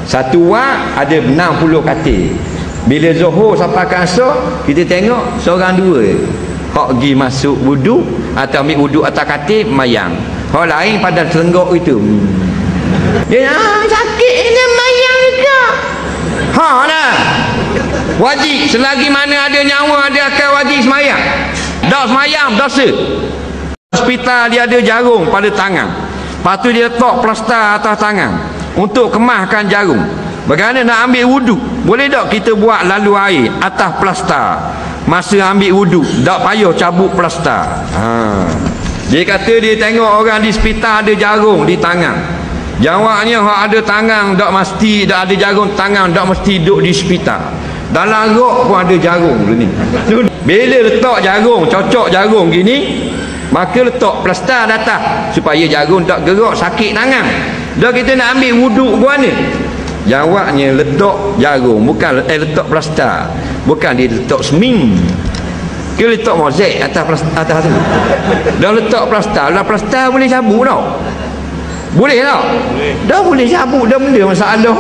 Satu wak ada 60 katil. Bila Zuhur sampai ke Asar, kita tengok seorang dua hak pergi masuk wuduk atau ambil wuduk atas katil mayang. Hak lain pada telenggok itu. Dia sakit ni mayang juga. Ha dah. Wajib selagi mana ada nyawa dia akan wajib semayang. Dak semayang dosa. Hospital dia ada jarum pada tangan. Lepas tu dia letak plaster atas tangan untuk kemaskan jarum. Bagaimana nak ambil wuduk? Boleh tak kita buat lalu air atas plaster masa ambil wuduk? Tak payah cabut plaster. Dia kata dia tengok orang di hospital ada jarum di tangan. Jawabnya hak ada tangan tak mesti, tak ada jarum tangan tak mesti duduk di hospital. Dalam rok pun ada jarum ni. Bila letak jarum, cocok jarum gini, maka letak plaster atas supaya jarum tak gerak sakit tangan. Dah kita nak ambil wuduk gua ni. Jawabnya letak jarum, bukan letak plaster. Bukan dia letak seming. Dia letak mozaik atas tu. Dah letak plaster, lah plaster boleh cabut tau. Boleh tak? Dah boleh cabut, dah benda masalah.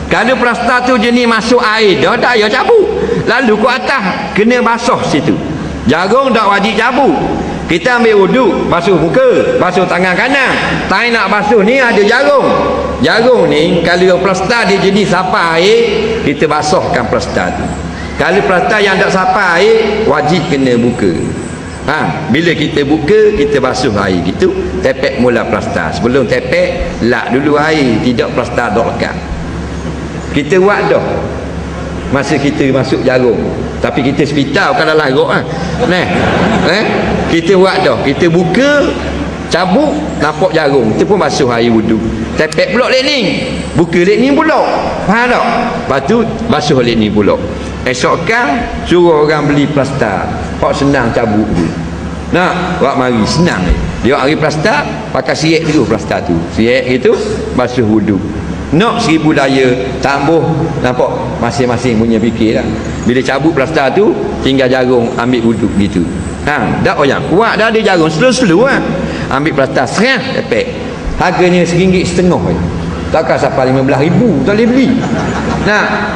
Kalau plaster tu jenis masuk air, dah tak payah cabut. Lalu ke atas kena basuh situ. Jarum tak wajib cabut. Kita ambil wuduk, basuh muka, basuh tangan kanan. Tangan nak basuh ni ada jarum. Jarum ni kalau plaster dia jenis sapai air, kita basuhkan plaster tu. Kalau plaster yang tak sapai air, wajib kena buka. Bila kita buka, kita basuh air gitu, tepek mula plaster. Sebelum tepek, lak dulu air, tidak plaster dok lekat. Kita buat dah masa kita masuk jarum, tapi kita hospital bukan dalam rok kita buat dah, kita buka, cabut, nampak jarum, kita pun basuh air wudu, tepek pulak lek ni, buka lek ni pulak, faham tak? Lepas tu basuh lek ni pulak. Esokkan suruh orang beli plaster, hak senang cabut tu. Nak buat mari senang ni, dia hari plaster pakai siap dulu, plaster tu siap gitu, basuh wudu. Nak 1000 daya tambah, nampak masing-masing punya fikir lah. Bila cabut plaster tu, tinggal jarum ambil wuduk gitu. Dak orang kuat dah ada jarum slow-slow ambil plaster serang tepek. Harganya RM1.50 je. Takkan sampai 15,000 tak boleh beli. Nah